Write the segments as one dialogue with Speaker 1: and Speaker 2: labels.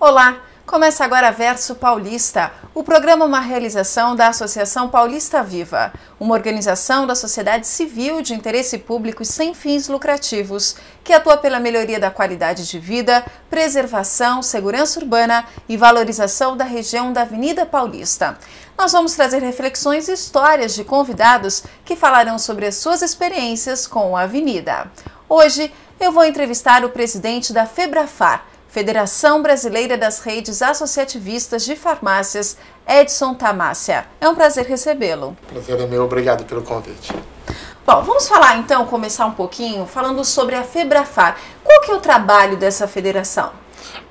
Speaker 1: Olá! Começa agora Verso Paulista. O programa é uma realização da Associação Paulista Viva, uma organização da sociedade civil de interesse público e sem fins lucrativos, que atua pela melhoria da qualidade de vida, preservação, segurança urbana e valorização da região da Avenida Paulista. Nós vamos trazer reflexões e histórias de convidados que falarão sobre as suas experiências com a avenida. Hoje eu vou entrevistar o presidente da FEBRAFAR, Federação Brasileira das Redes Associativistas de Farmácias, Edson Tamassia. É um prazer recebê-lo.
Speaker 2: Prazer é meu, obrigado pelo convite.
Speaker 1: Bom, vamos falar então, começar um pouquinho, falando sobre a FEBRAFAR. Qual que é o trabalho dessa federação?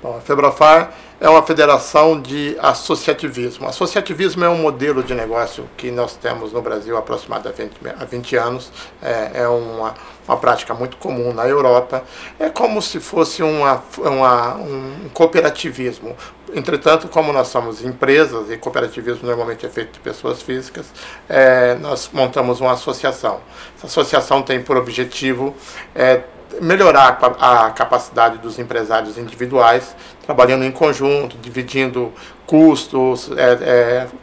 Speaker 2: Bom, a FEBRAFAR é uma federação de associativismo. Associativismo é um modelo de negócio que nós temos no Brasil aproximadamente há 20 anos. É uma prática muito comum na Europa. É como se fosse um cooperativismo. Entretanto, como nós somos empresas e cooperativismo normalmente é feito de pessoas físicas, nós montamos uma associação. Essa associação tem por objetivo melhorar a capacidade dos empresários individuais, trabalhando em conjunto, dividindo custos,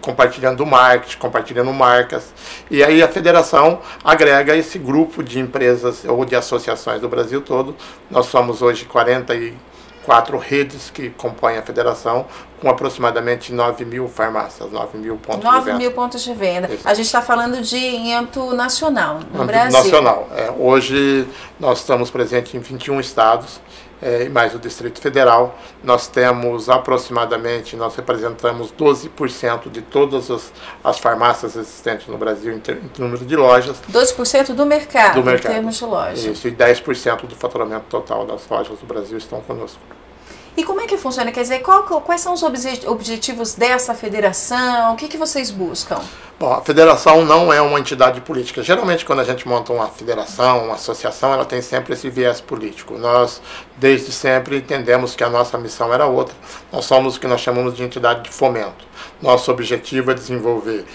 Speaker 2: compartilhando marketing, compartilhando marcas. E aí a federação agrega esse grupo de empresas ou de associações do Brasil todo. Nós somos hoje 44 redes que compõem a federação, com aproximadamente 9 mil farmácias, 9 mil pontos de venda.
Speaker 1: 9 mil pontos de venda. Isso. A gente está falando em âmbito nacional, no Brasil.
Speaker 2: Nacional. Hoje nós estamos presentes em 21 estados, e mais o Distrito Federal. Nós temos aproximadamente, nós representamos 12% de todas as farmácias existentes no Brasil em número de lojas. 12%
Speaker 1: do mercado, em termos de lojas.
Speaker 2: Isso, e 10% do faturamento total das lojas do Brasil estão conosco.
Speaker 1: E como é que funciona? Quer dizer, quais são os objetivos dessa federação? O que vocês buscam?
Speaker 2: Bom, a federação não é uma entidade política. Geralmente, quando a gente monta uma federação, uma associação, ela tem sempre esse viés político. Nós, desde sempre, entendemos que a nossa missão era outra. Nós somos o que nós chamamos de entidade de fomento. Nosso objetivo é desenvolver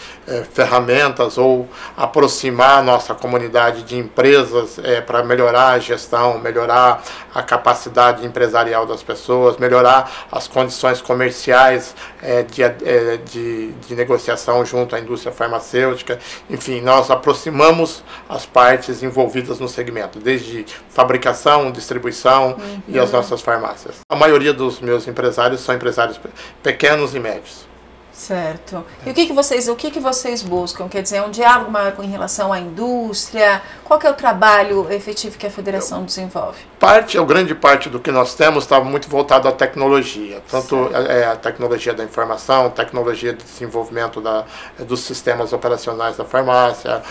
Speaker 2: ferramentas ou aproximar a nossa comunidade de empresas para melhorar a gestão, melhorar a capacidade empresarial das pessoas, melhorar as condições comerciais de negociação junto à indústria farmacêutica. Enfim, nós aproximamos as partes envolvidas no segmento, desde fabricação, distribuição e as nossas farmácias. A maioria dos meus empresários são empresários pequenos e médios.
Speaker 1: Certo. E o que vocês buscam? Quer dizer, um diálogo maior em relação à indústria? Qual que é o trabalho efetivo que a federação desenvolve?
Speaker 2: Grande parte do que nós temos está muito voltado à tecnologia. Tanto a tecnologia da informação, tecnologia de desenvolvimento dos sistemas operacionais da farmácia.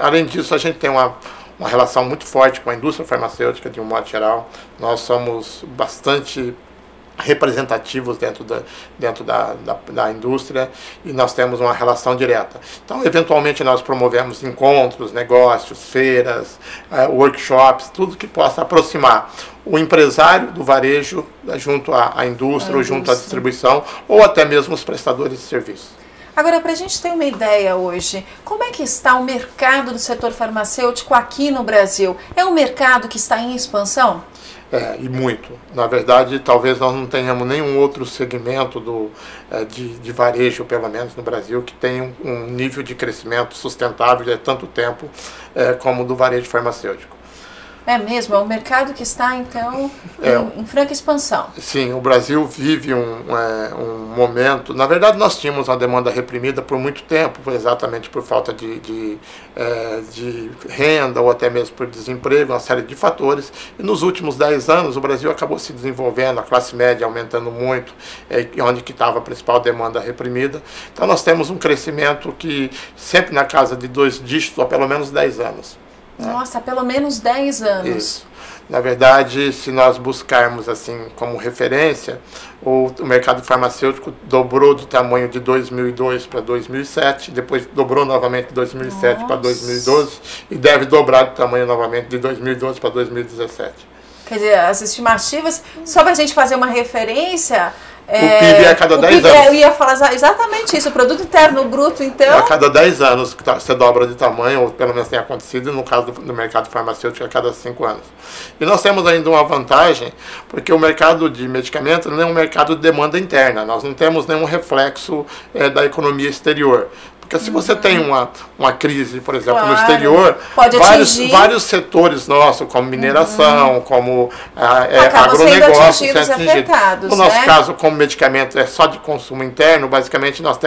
Speaker 2: Além disso, a gente tem uma relação muito forte com a indústria farmacêutica, de um modo geral. Nós somos bastante representativos dentro da indústria e nós temos uma relação direta. Então, eventualmente, nós promovemos encontros, negócios, feiras, workshops, tudo que possa aproximar o empresário do varejo junto à indústria ou junto à distribuição ou até mesmo os prestadores de serviços.
Speaker 1: Agora, para a gente ter uma ideia hoje, como é que está o mercado do setor farmacêutico aqui no Brasil? É um mercado que está em expansão?
Speaker 2: E muito. Na verdade, talvez nós não tenhamos nenhum outro segmento de varejo, pelo menos no Brasil, que tenha um nível de crescimento sustentável há tanto tempo como o do varejo farmacêutico.
Speaker 1: É mesmo? É um mercado que está, então, em franca expansão.
Speaker 2: Sim, o Brasil vive um momento... Na verdade, nós tínhamos uma demanda reprimida por muito tempo, exatamente por falta de renda ou até mesmo por desemprego, uma série de fatores. E nos últimos 10 anos, o Brasil acabou se desenvolvendo, a classe média aumentando muito, onde que estava a principal demanda reprimida. Então, nós temos um crescimento que sempre na casa de 2 dígitos, há pelo menos 10 anos.
Speaker 1: Nossa, pelo menos 10 anos.
Speaker 2: Isso. Na verdade, se nós buscarmos assim como referência, o mercado farmacêutico dobrou de tamanho de 2002 para 2007, depois dobrou novamente de 2007 para 2012 e deve dobrar de tamanho novamente de 2012 para 2017.
Speaker 1: Quer dizer, as estimativas, só para a gente fazer uma referência,
Speaker 2: O PIB é a cada 10 anos.
Speaker 1: Eu ia falar exatamente isso, o produto interno bruto, então...
Speaker 2: A cada 10 anos você dobra de tamanho, ou pelo menos tem acontecido, no caso do mercado farmacêutico, a cada 5 anos. E nós temos ainda uma vantagem, porque o mercado de medicamentos não é um mercado de demanda interna, nós não temos nenhum reflexo da economia exterior. Porque se você tem uma crise, por exemplo, no exterior, vários setores nossos, como mineração, como agronegócio, são atingidos. No nosso caso, como medicamento é só de consumo interno, basicamente nós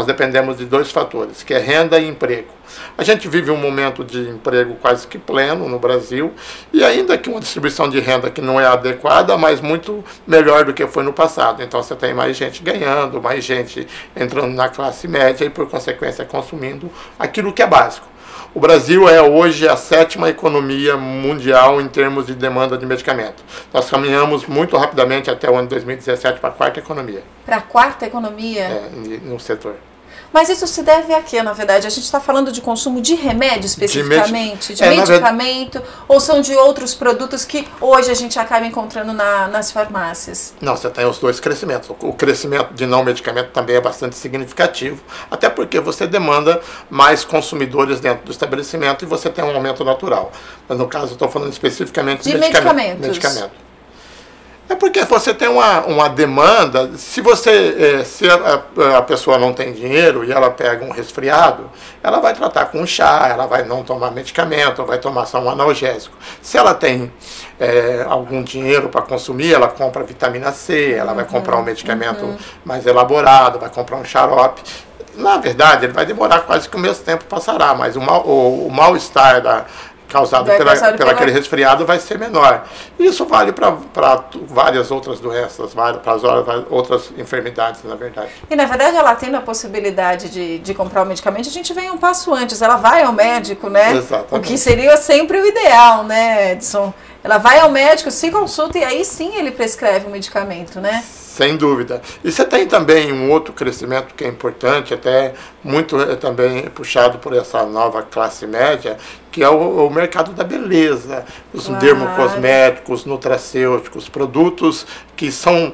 Speaker 2: dependemos de 2 fatores, que é renda e emprego. A gente vive um momento de emprego quase que pleno no Brasil, e ainda que uma distribuição de renda que não é adequada, mas muito melhor do que foi no passado. Então você tem mais gente ganhando, mais gente entrando na classe média e, por consequência, consumindo aquilo que é básico. O Brasil é hoje a 7ª economia mundial em termos de demanda de medicamento. Nós caminhamos muito rapidamente até o ano de 2017 para a 4ª economia.
Speaker 1: Para a 4ª economia?
Speaker 2: No setor.
Speaker 1: Mas isso se deve a quê, na verdade? A gente está falando de consumo de remédio especificamente? De medicamento? Ou são de outros produtos que hoje a gente acaba encontrando nas farmácias?
Speaker 2: Não, você tem os 2 crescimentos. O crescimento de não medicamento também é bastante significativo, até porque você demanda mais consumidores dentro do estabelecimento e você tem um aumento natural. Mas no caso, eu estou falando especificamente de medicamento. É porque você tem uma demanda, se a pessoa não tem dinheiro e ela pega um resfriado, ela vai tratar com chá, ela vai não tomar medicamento, vai tomar só um analgésico. Se ela tem algum dinheiro para consumir, ela compra vitamina C, ela vai comprar um medicamento mais elaborado, vai comprar um xarope. Na verdade, ele vai demorar quase que o mesmo tempo passará, mas o mal-estar causado pelo aquele resfriado vai ser menor. Isso vale para várias outras doenças, para as outras enfermidades, na verdade.
Speaker 1: E, na verdade, ela tendo a possibilidade de comprar o medicamento, a gente vem um passo antes. Ela vai ao médico, né?
Speaker 2: Exatamente.
Speaker 1: O que seria sempre o ideal, né, Edson? Ela vai ao médico, se consulta e aí sim ele prescreve o medicamento, né?
Speaker 2: Sem dúvida. E você tem também um outro crescimento que é importante, até muito também puxado por essa nova classe média, que é o mercado da beleza, os dermocosméticos, nutracêuticos, produtos que são,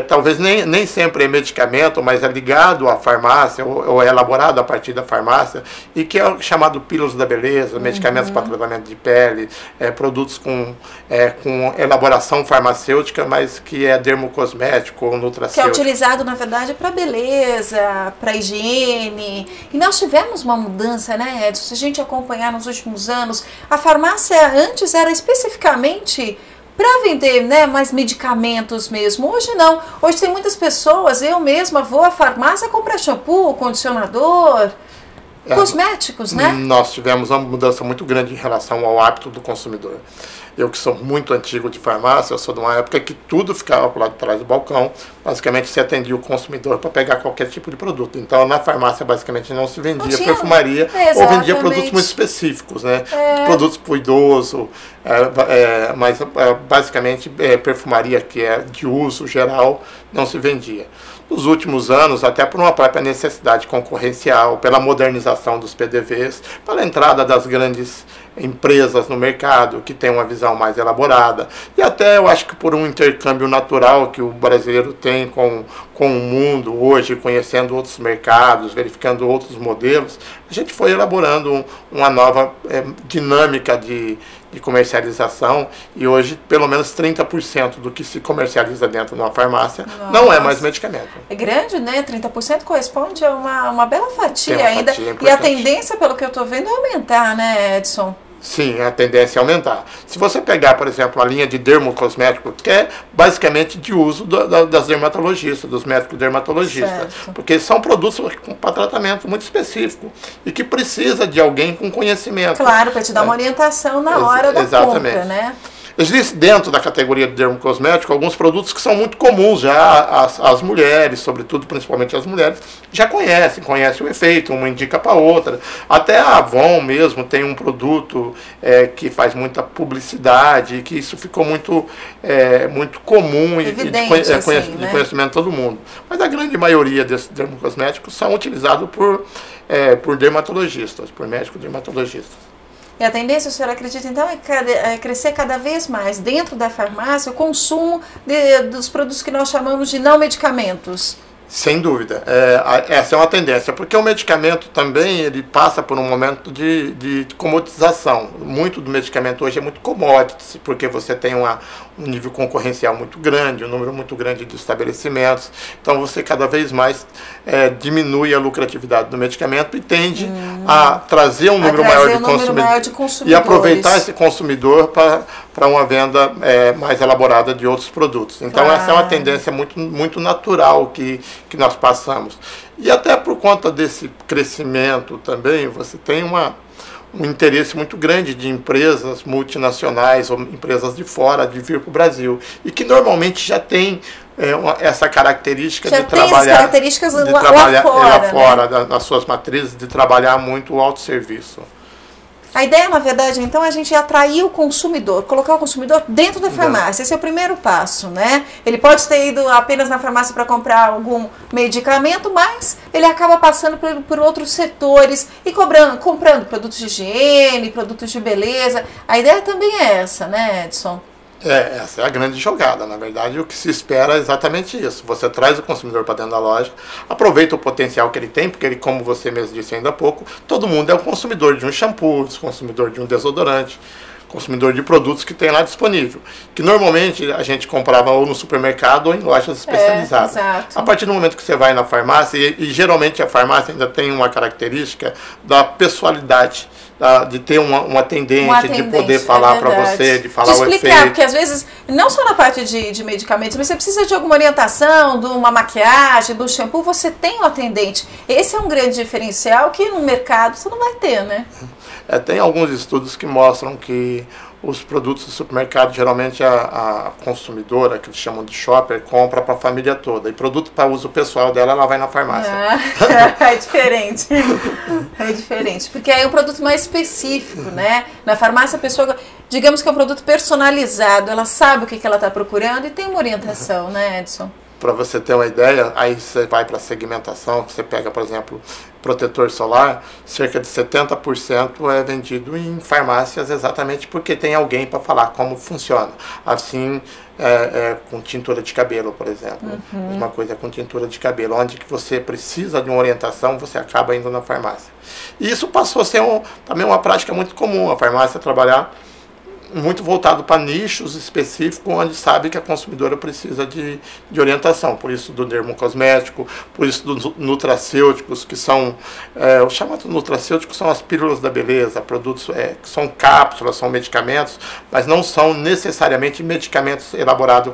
Speaker 2: talvez nem sempre é medicamento, mas é ligado à farmácia, ou é elaborado a partir da farmácia, e que é chamado pílulas da beleza, medicamentos para tratamento de pele, produtos com elaboração farmacêutica, mas que é dermocosmético ou nutracêutico.
Speaker 1: Que é utilizado, na verdade, para beleza, para higiene. E nós tivemos uma mudança, né, Edson? Se a gente acompanhar nos últimos anos, a farmácia antes era especificamente para vender, né, mais medicamentos mesmo. Hoje não. Hoje tem muitas pessoas, eu mesma vou à farmácia comprar shampoo, condicionador, cosméticos, né?
Speaker 2: Nós tivemos uma mudança muito grande em relação ao hábito do consumidor. Eu que sou muito antigo de farmácia, eu sou de uma época que tudo ficava para lado de trás do balcão. Basicamente se atendia o consumidor para pegar qualquer tipo de produto. Então na farmácia basicamente não se vendia perfumaria ou vendia produtos muito específicos, né? Produtos para o idoso, mas basicamente perfumaria que é de uso geral não se vendia. Nos últimos anos, até por uma própria necessidade concorrencial, pela modernização dos PDVs, pela entrada das grandes empresas no mercado, que tem uma visão mais elaborada, e até eu acho que por um intercâmbio natural que o brasileiro tem com o mundo hoje, conhecendo outros mercados, verificando outros modelos, a gente foi elaborando uma nova dinâmica de comercialização, e hoje pelo menos 30% do que se comercializa dentro de uma farmácia não é mais medicamento.
Speaker 1: É grande, né? 30% corresponde a uma bela fatia ainda.
Speaker 2: Fatia
Speaker 1: e a tendência, pelo que eu estou vendo, é aumentar, né, Edson?
Speaker 2: Sim, a tendência é aumentar. Se você pegar, por exemplo, a linha de dermocosméticos, que é basicamente de uso das dermatologistas, dos médicos dermatologistas,
Speaker 1: certo.
Speaker 2: Porque são produtos para tratamento muito específico e que precisa de alguém com conhecimento.
Speaker 1: Claro, para te dar uma orientação na hora da compra, né?
Speaker 2: Existe dentro da categoria de dermocosmético alguns produtos que são muito comuns já às mulheres, sobretudo, principalmente as mulheres, já conhecem o efeito, uma indica para outra. Até a Avon mesmo tem um produto que faz muita publicidade, que isso ficou muito comum e de conhecimento de todo mundo. Mas a grande maioria desses dermocosméticos são utilizados por dermatologistas, por médicos dermatologistas.
Speaker 1: E a tendência, o senhor acredita, então, é crescer cada vez mais dentro da farmácia o consumo dos produtos que nós chamamos de não medicamentos?
Speaker 2: Sem dúvida, essa é uma tendência, porque o medicamento também ele passa por um momento de comodização. Muito do medicamento hoje é muito commodity, porque você tem um nível concorrencial muito grande, um número muito grande de estabelecimentos, então você cada vez mais diminui a lucratividade do medicamento e tende a trazer um número maior de consumidores e aproveitar esse consumidor para uma venda mais elaborada de outros produtos. Então essa é uma tendência muito natural que nós passamos. E até por conta desse crescimento também, você tem um interesse muito grande de empresas multinacionais ou empresas de fora de vir para o Brasil. E que normalmente já tem essa característica de trabalhar lá fora, né? Nas suas matrizes, de trabalhar muito o autosserviço.
Speaker 1: A ideia, na verdade, então, é a gente atrair o consumidor, colocar o consumidor dentro da farmácia. Esse é o primeiro passo, né? Ele pode ter ido apenas na farmácia para comprar algum medicamento, mas ele acaba passando por outros setores e comprando produtos de higiene, produtos de beleza. A ideia também é essa, né, Edson?
Speaker 2: Essa é a grande jogada. Na verdade, o que se espera é exatamente isso. Você traz o consumidor para dentro da loja, aproveita o potencial que ele tem, porque ele, como você mesmo disse ainda há pouco, todo mundo é um consumidor de um shampoo, consumidor de um desodorante, consumidor de produtos que tem lá disponível, que normalmente a gente comprava ou no supermercado ou em lojas especializadas.
Speaker 1: Exato.
Speaker 2: A partir do momento que você vai na farmácia, e geralmente a farmácia ainda tem uma característica da pessoalidade, de ter um atendente, de poder falar para você, de falar o efeito.
Speaker 1: Explicar, porque às vezes, não só na parte de medicamentos, mas você precisa de alguma orientação, de uma maquiagem, do shampoo, você tem um atendente. Esse é um grande diferencial que no mercado você não vai ter, né?
Speaker 2: Tem alguns estudos que mostram que os produtos do supermercado, geralmente a consumidora, que eles chamam de shopper, compra para a família toda. E produto para uso pessoal dela, ela vai na farmácia.
Speaker 1: É diferente. É diferente. Porque aí é um produto mais específico, né? Na farmácia a pessoa, digamos que é um produto personalizado, ela sabe o que ela está procurando e tem uma orientação, né, Edson?
Speaker 2: Para você ter uma ideia, aí você vai para a segmentação, você pega, por exemplo, protetor solar, cerca de 70% é vendido em farmácias exatamente porque tem alguém para falar como funciona. Assim, com tintura de cabelo, por exemplo. Uma coisa com tintura de cabelo, onde que você precisa de uma orientação, você acaba indo na farmácia. E isso passou a ser também uma prática muito comum, a farmácia trabalhar muito voltado para nichos específicos, onde sabe que a consumidora precisa de orientação. Por isso do dermocosmético, por isso dos nutracêuticos, que são, os chamados nutracêuticos são as pílulas da beleza, produtos que são cápsulas, são medicamentos, mas não são necessariamente medicamentos elaborados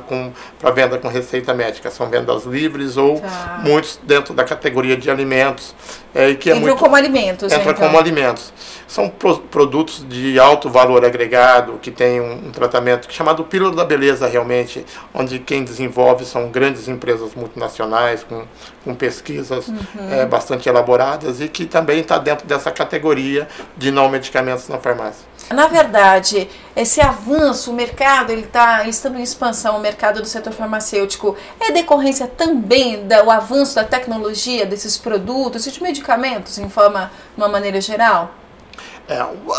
Speaker 2: para venda com receita médica, são vendas livres ou muitos dentro da categoria de alimentos.
Speaker 1: Entram como alimentos.
Speaker 2: Entra como alimentos. São produtos de alto valor agregado, que tem um tratamento chamado pílula da beleza, realmente, onde quem desenvolve são grandes empresas multinacionais, com pesquisas bastante elaboradas, e que também está dentro dessa categoria de não medicamentos na farmácia.
Speaker 1: Na verdade, esse avanço, o mercado, ele estando em expansão, o mercado do setor farmacêutico, é decorrência também do avanço da tecnologia, desses produtos e de medicamentos, de uma maneira geral?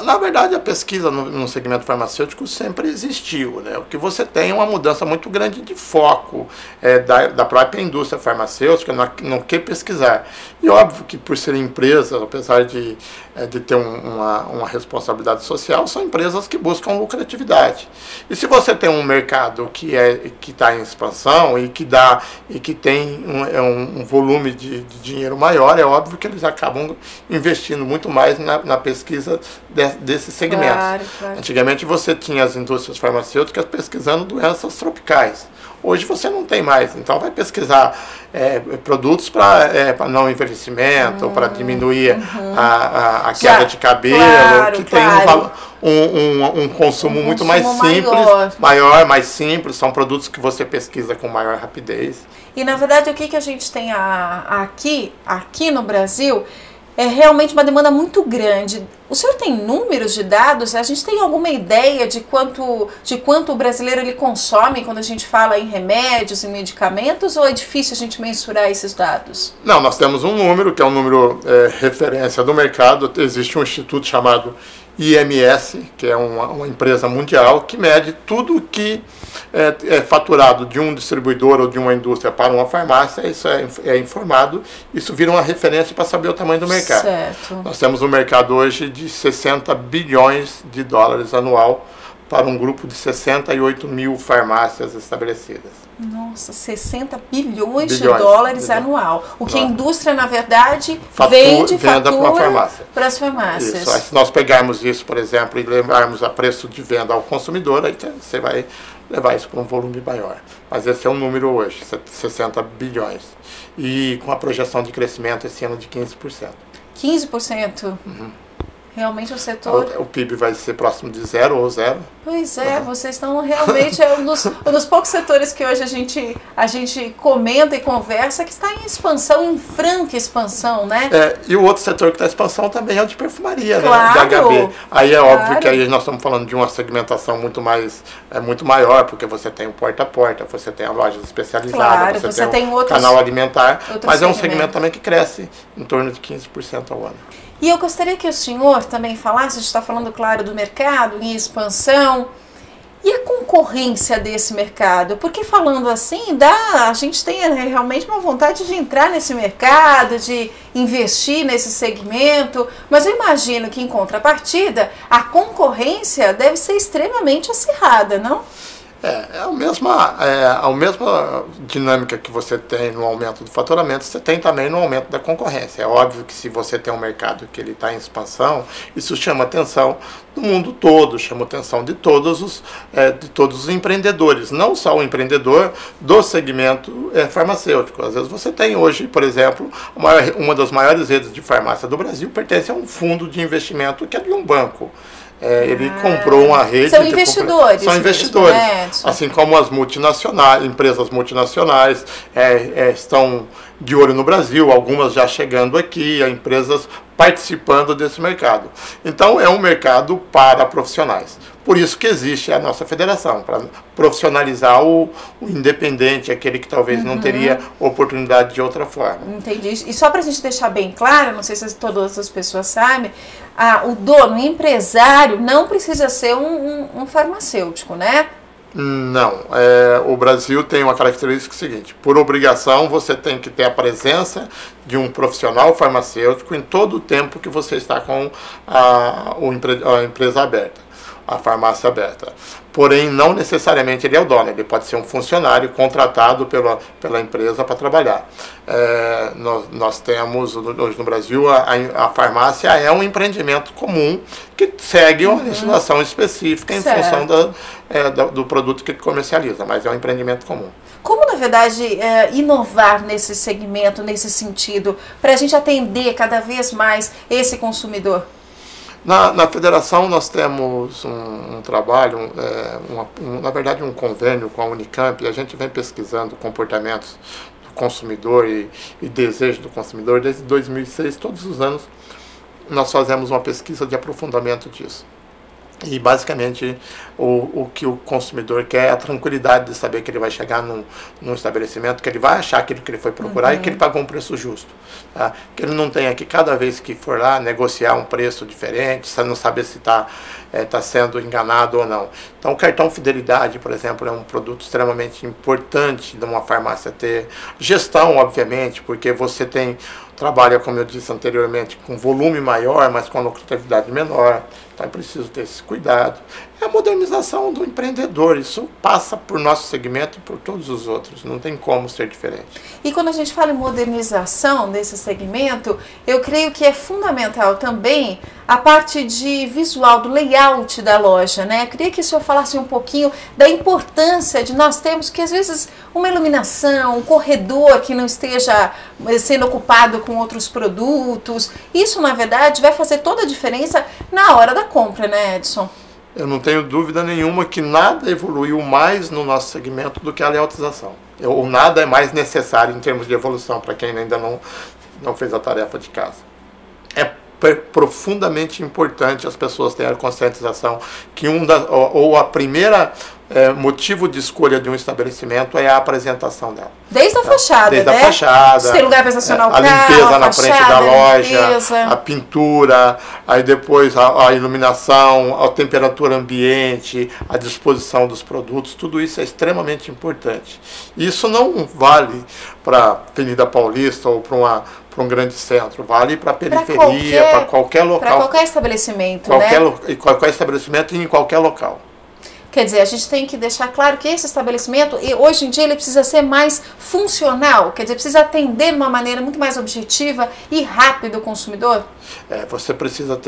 Speaker 2: Na verdade, a pesquisa no segmento farmacêutico sempre existiu, né? O que você tem é uma mudança muito grande de foco da própria indústria farmacêutica no que pesquisar. E óbvio que por serem empresas, apesar de ter uma responsabilidade social, são empresas que buscam lucratividade. E se você tem um mercado que está em expansão e que tem um volume de dinheiro maior, é óbvio que eles acabam investindo muito mais na pesquisa desses segmentos. Claro. Antigamente você tinha as indústrias farmacêuticas pesquisando doenças tropicais. Hoje você não tem mais, então vai pesquisar produtos para não envelhecimento, para diminuir a queda de cabelo, que tem um consumo muito mais simples, mais simples, são produtos que você pesquisa com maior rapidez.
Speaker 1: E na verdade o que a gente tem aqui no Brasil é realmente uma demanda muito grande. O senhor tem números de dados? A gente tem alguma ideia de quanto o brasileiro ele consome quando a gente fala em remédios e medicamentos, ou é difícil a gente mensurar esses dados?
Speaker 2: Não, nós temos um número, que é um número referência do mercado. Existe um instituto chamado IMS, que é uma empresa mundial que mede tudo que é faturado de um distribuidor ou de uma indústria para uma farmácia. Isso é informado, isso vira uma referência para saber o tamanho do mercado.
Speaker 1: Certo.
Speaker 2: Nós temos um mercado hoje de 60 bilhões de dólares anual para um grupo de 68 mil farmácias estabelecidas.
Speaker 1: Nossa, 60 bilhões de dólares anual. O que a indústria, na verdade,
Speaker 2: venda
Speaker 1: para as farmácias.
Speaker 2: Isso. Se nós pegarmos isso, por exemplo, e levarmos a preço de venda ao consumidor, aí você vai levar isso para um volume maior. Mas esse é o número hoje, 60 bilhões. E com a projeção de crescimento esse ano de 15%.
Speaker 1: 15%?
Speaker 2: Uhum.
Speaker 1: Realmente o setor...
Speaker 2: O PIB vai ser próximo de zero ou zero.
Speaker 1: Pois é, vocês estão realmente... É um dos poucos setores que hoje a gente comenta e conversa que está em expansão, em franca expansão, né?
Speaker 2: E o outro setor que está em expansão também é o de perfumaria,
Speaker 1: claro,
Speaker 2: né? Da HB. Aí é óbvio que aí nós estamos falando de uma segmentação muito maior, porque você tem o porta a porta, você tem a loja especializada, você tem o canal alimentar, mas é um segmento também que cresce em torno de 15% ao ano.
Speaker 1: E eu gostaria que o senhor também falasse, a gente está falando, claro, do mercado em expansão, e a concorrência desse mercado? Porque falando assim, a gente tem realmente uma vontade de entrar nesse mercado, de investir nesse segmento, mas eu imagino que em contrapartida, a concorrência deve ser extremamente acirrada, não?
Speaker 2: É a mesma dinâmica que você tem no aumento do faturamento, você tem também no aumento da concorrência. É óbvio que se você tem um mercado que ele está em expansão, isso chama atenção do mundo todo, chama atenção de todos os empreendedores, não só o empreendedor do segmento farmacêutico. Às vezes você tem hoje, por exemplo, uma das maiores redes de farmácia do Brasil pertence a um fundo de investimento que é de um banco. Ele comprou uma rede...
Speaker 1: São investidores.
Speaker 2: São investidores. Assim como as multinacionais, empresas multinacionais estão de olho no Brasil, algumas já chegando aqui, empresas participando desse mercado. Então é um mercado para profissionais. Por isso que existe a nossa federação, para profissionalizar o independente, aquele que talvez não teria oportunidade de outra forma.
Speaker 1: Entendi. E só para a gente deixar bem claro, não sei se todas as pessoas sabem, o dono, o empresário, não precisa ser um farmacêutico, né?
Speaker 2: Não. O Brasil tem uma característica seguinte: por obrigação, você tem que ter a presença de um profissional farmacêutico em todo o tempo que você está com a empresa aberta, a farmácia aberta. Porém, não necessariamente ele é o dono, ele pode ser um funcionário contratado pela empresa para trabalhar. Nós temos, hoje no Brasil, a farmácia é um empreendimento comum que segue uma legislação específica em função do produto que comercializa, mas é um empreendimento comum.
Speaker 1: Como, na verdade, inovar nesse segmento, nesse sentido, para a gente atender cada vez mais esse consumidor?
Speaker 2: Na federação nós temos um trabalho, na verdade um convênio com a Unicamp, e a gente vem pesquisando comportamentos do consumidor e desejo do consumidor desde 2006, todos os anos nós fazemos uma pesquisa de aprofundamento disso. E basicamente o que o consumidor quer é a tranquilidade de saber que ele vai chegar num estabelecimento, que ele vai achar aquilo que ele foi procurar e que ele pagou um preço justo. Tá? Que ele não tenha que cada vez que for lá negociar um preço diferente, não saber se está sendo enganado ou não. Então o cartão Fidelidade, por exemplo, é um produto extremamente importante de uma farmácia ter. Gestão, obviamente, porque você trabalha, como eu disse anteriormente, com volume maior, mas com lucratividade menor. Então é preciso ter esse cuidado. É a modernização do empreendedor. Isso passa por nosso segmento e por todos os outros. Não tem como ser diferente.
Speaker 1: E quando a gente fala em modernização desse segmento, eu creio que é fundamental também a parte de visual, do layout da loja, né? Eu queria que o senhor falasse um pouquinho da importância de nós termos que, às vezes, uma iluminação, um corredor que não esteja sendo ocupado com outros produtos. Isso, na verdade, vai fazer toda a diferença na hora da compra, né, Edson?
Speaker 2: Eu não tenho dúvida nenhuma que nada evoluiu mais no nosso segmento do que a layoutização. Ou nada é mais necessário em termos de evolução para quem ainda não fez a tarefa de casa. profundamente importante as pessoas terem a conscientização que a primeira motivo de escolha de um estabelecimento é a apresentação dela.
Speaker 1: Desde a fachada,
Speaker 2: desde
Speaker 1: né?
Speaker 2: a fachada,
Speaker 1: se tem lugar para estacionar o carro,
Speaker 2: a limpeza na
Speaker 1: fachada,
Speaker 2: frente da loja,
Speaker 1: limpeza,
Speaker 2: a pintura, aí depois a iluminação, a temperatura ambiente, a disposição dos produtos, tudo isso é extremamente importante. Isso não vale para a Avenida Paulista ou para um grande centro, vale para a periferia, para qualquer local.
Speaker 1: Para qualquer estabelecimento,
Speaker 2: qualquer estabelecimento e em qualquer local.
Speaker 1: Quer dizer, a gente tem que deixar claro que esse estabelecimento, hoje em dia, ele precisa ser mais funcional, quer dizer, precisa atender de uma maneira muito mais objetiva e rápida o consumidor.
Speaker 2: Você precisa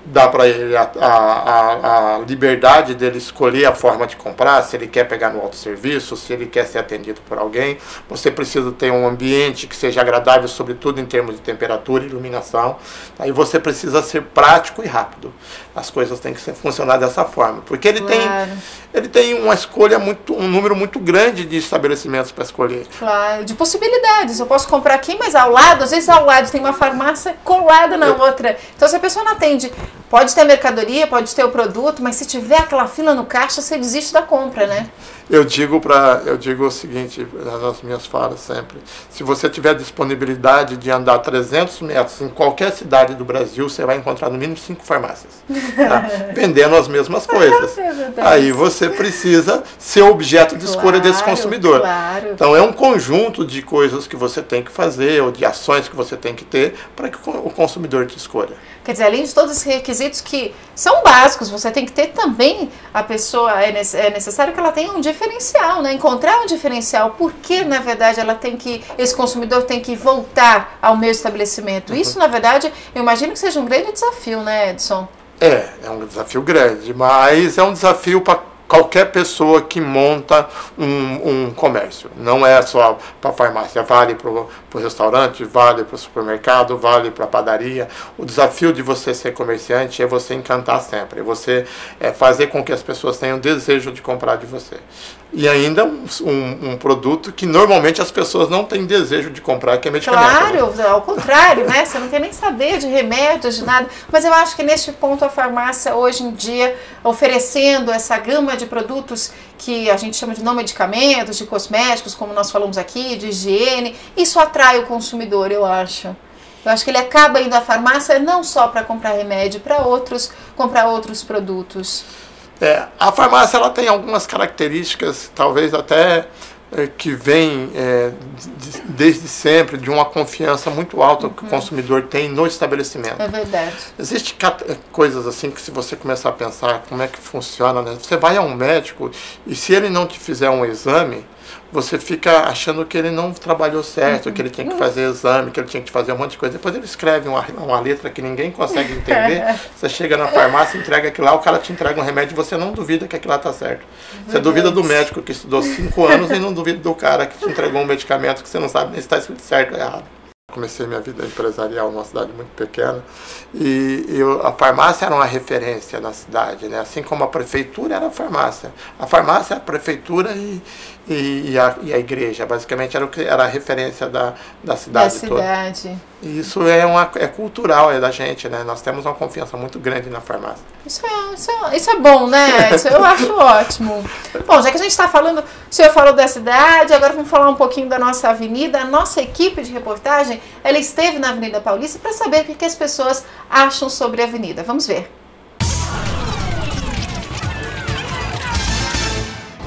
Speaker 2: dar para ele a liberdade dele escolher a forma de comprar, se ele quer pegar no autosserviço, se ele quer ser atendido por alguém. Você precisa ter um ambiente que seja agradável, sobretudo em termos de temperatura e iluminação. Aí você precisa ser prático e rápido. As coisas têm que funcionar dessa forma, porque ele tem uma escolha um número muito grande de estabelecimentos para escolher.
Speaker 1: Claro, de possibilidades. Eu posso comprar aqui, mas ao lado, às vezes ao lado tem uma farmácia colada na outra. Então se a pessoa não atende, pode ter a mercadoria, pode ter o produto, mas se tiver aquela fila no caixa, você desiste da compra, né?
Speaker 2: Eu digo o seguinte nas minhas falas sempre: se você tiver disponibilidade de andar 300 metros em qualquer cidade do Brasil, você vai encontrar no mínimo 5 farmácias, tá? Vendendo as mesmas coisas. Aí você precisa ser objeto de escolha desse consumidor.
Speaker 1: Claro.
Speaker 2: Então é um conjunto de coisas que você tem que fazer, ou de ações que você tem que ter para que o consumidor te escolha.
Speaker 1: Quer dizer, além de todos os requisitos que são básicos, você tem que ter também, a pessoa, é necessário que ela tenha um diferencial, né? Encontrar um diferencial, porque na verdade esse consumidor tem que voltar ao meu estabelecimento. Isso, na verdade, eu imagino que seja um grande desafio, né, Edson?
Speaker 2: É um desafio grande, mas é um desafio para qualquer pessoa que monta um comércio. Não é só para a farmácia, vale para o restaurante, vale para o supermercado, vale para a padaria. O desafio de você ser comerciante é você encantar sempre, é você fazer com que as pessoas tenham desejo de comprar de você. E ainda um produto que normalmente as pessoas não têm desejo de comprar, que é medicamento.
Speaker 1: Claro, né? Ao contrário, né? Você não quer nem saber de remédios, de nada. Mas eu acho que neste ponto a farmácia hoje em dia, oferecendo essa gama de produtos que a gente chama de não medicamentos, de cosméticos, como nós falamos aqui, de higiene, isso atrai o consumidor, eu acho. Eu acho que ele acaba indo à farmácia não só para comprar remédio, para comprar outros produtos.
Speaker 2: A farmácia ela tem algumas características, talvez até que vêm desde sempre, de uma confiança muito alta que o consumidor tem no estabelecimento.
Speaker 1: É verdade.
Speaker 2: Existem coisas assim que, se você começar a pensar como é que funciona, né? Você vai a um médico e se ele não te fizer um exame, você fica achando que ele não trabalhou certo, que ele tinha que fazer exame, que ele tinha que fazer um monte de coisa. Depois ele escreve uma letra que ninguém consegue entender. Você chega na farmácia, entrega aquilo lá, o cara te entrega um remédio e você não duvida que aquilo lá está certo. Você duvida do médico que estudou 5 anos e não duvida do cara que te entregou um medicamento que você não sabe nem se está escrito certo ou errado. Comecei minha vida empresarial numa cidade muito pequena e a farmácia era uma referência na cidade, né? Assim como a prefeitura era a farmácia. A farmácia, a prefeitura e a igreja, basicamente era a referência da cidade toda. E isso é cultural, é da gente, né? Nós temos uma confiança muito grande na farmácia.
Speaker 1: Isso é bom, né? Isso eu acho ótimo. Bom, já que a gente está falando, o senhor falou da cidade, agora vamos falar um pouquinho da nossa avenida. A nossa equipe de reportagem, ela esteve na Avenida Paulista para saber o que as pessoas acham sobre a avenida. Vamos ver.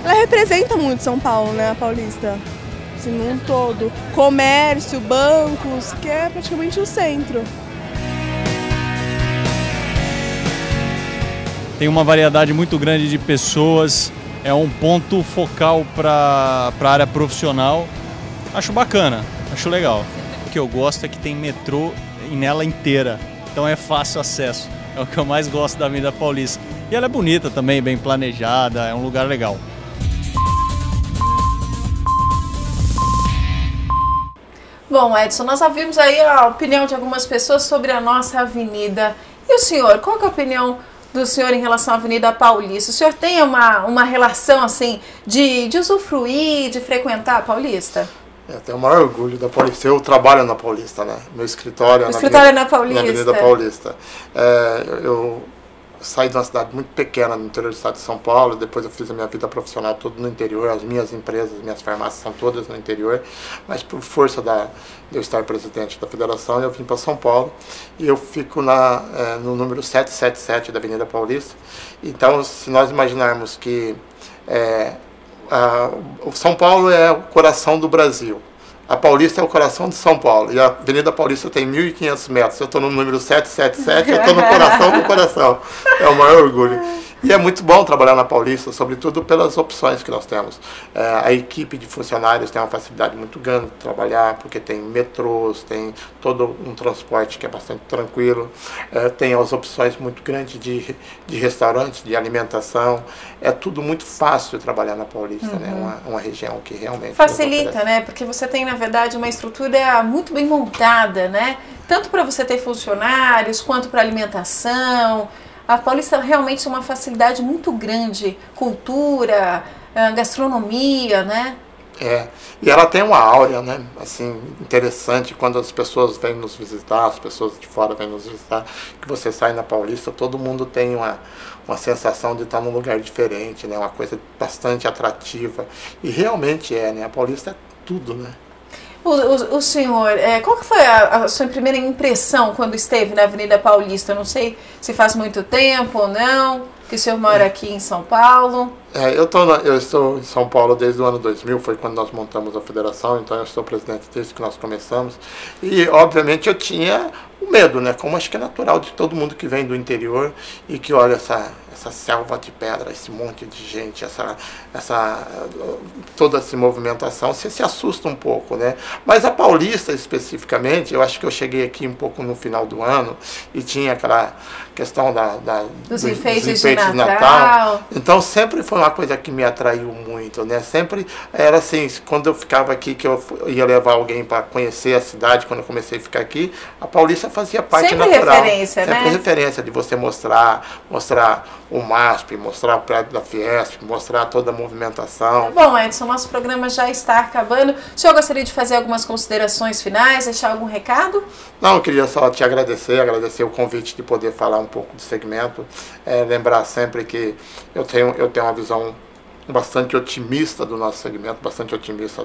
Speaker 3: Ela representa muito São Paulo, né, a Paulista, assim, num todo. Comércio, bancos, que é praticamente o centro.
Speaker 4: Tem uma variedade muito grande de pessoas, é um ponto focal para a área profissional. Acho bacana, acho legal. O que eu gosto é que tem metrô nela inteira, então é fácil acesso. É o que eu mais gosto da Avenida Paulista. E ela é bonita também, bem planejada, é um lugar legal.
Speaker 1: Bom, Edson, nós ouvimos aí a opinião de algumas pessoas sobre a nossa avenida. E o senhor, qual que é a opinião do senhor em relação à Avenida Paulista? O senhor tem uma relação assim de usufruir, de frequentar a Paulista?
Speaker 2: Eu tenho o maior orgulho da Paulista. Eu trabalho na Paulista, né? Meu escritório é
Speaker 1: na Paulista.
Speaker 2: Na Avenida Paulista. Eu saí de uma cidade muito pequena no interior do estado de São Paulo, depois eu fiz a minha vida profissional toda no interior, as minhas empresas, minhas farmácias são todas no interior, mas por força de eu estar presidente da federação, eu vim para São Paulo e eu fico no número 777 da Avenida Paulista. Então, se nós imaginarmos que o São Paulo é o coração do Brasil, a Paulista é o coração de São Paulo, e a Avenida Paulista tem 1.500 metros, eu estou no número 777, eu estou no coração do coração, é o maior orgulho. E é muito bom trabalhar na Paulista, sobretudo pelas opções que nós temos. A equipe de funcionários tem uma facilidade muito grande de trabalhar, porque tem metrôs, tem todo um transporte que é bastante tranquilo, tem as opções muito grandes de restaurantes, de alimentação. É tudo muito fácil trabalhar na Paulista, né? Uma região que realmente...
Speaker 1: Facilita, né? Porque você tem, na verdade, uma estrutura muito bem montada, né? Tanto para você ter funcionários, quanto para alimentação. A Paulista realmente é uma facilidade muito grande, cultura, gastronomia, né?
Speaker 2: E ela tem uma áurea, né, assim, interessante quando as pessoas vêm nos visitar, as pessoas de fora vêm nos visitar, que você sai na Paulista, todo mundo tem uma sensação de estar num lugar diferente, né, uma coisa bastante atrativa, e realmente né, a Paulista é tudo, né.
Speaker 1: O senhor, qual que foi a sua primeira impressão quando esteve na Avenida Paulista? Eu não sei se faz muito tempo ou não, que o senhor mora aqui em São Paulo.
Speaker 2: Eu estou em São Paulo desde o ano 2000, foi quando nós montamos a federação, então eu sou presidente desde que nós começamos. E, obviamente, eu tinha o medo, né? Como acho que é natural de todo mundo que vem do interior e que olha essa selva de pedra, esse monte de gente, toda essa movimentação, você se assusta um pouco, né? Mas a Paulista, especificamente, eu acho que eu cheguei aqui um pouco no final do ano e tinha aquela questão
Speaker 1: dos enfeites de Natal.
Speaker 2: Então, sempre foi uma coisa que me atraiu muito, né? Sempre era assim, quando eu ficava aqui, que eu ia levar alguém para conhecer a cidade, quando eu comecei a ficar aqui, a Paulista fazia parte
Speaker 1: sempre
Speaker 2: natural.
Speaker 1: Referência,
Speaker 2: sempre
Speaker 1: né?
Speaker 2: referência de você mostrar o MASP, mostrar o prédio da Fiesp, mostrar toda a movimentação.
Speaker 1: Bom, Edson, nosso programa já está acabando. O senhor gostaria de fazer algumas considerações finais, deixar algum recado?
Speaker 2: Não, eu queria só te agradecer o convite de poder falar um pouco do segmento, lembrar sempre que eu tenho uma visão bastante otimista do nosso segmento, bastante otimista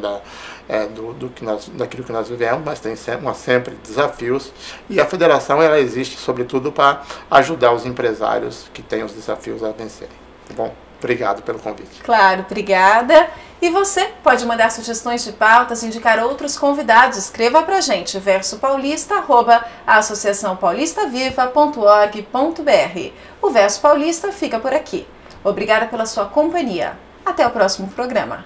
Speaker 2: daquilo que nós vivemos, mas tem sempre desafios, e a federação ela existe sobretudo para ajudar os empresários que têm os desafios a vencerem. Bom, obrigado pelo convite.
Speaker 1: Claro, obrigada. E você pode mandar sugestões de pautas, indicar outros convidados. Escreva pra gente, versopaulista@associaçãopaulistaviva.org.br. O Verso Paulista fica por aqui. Obrigada pela sua companhia. Até o próximo programa.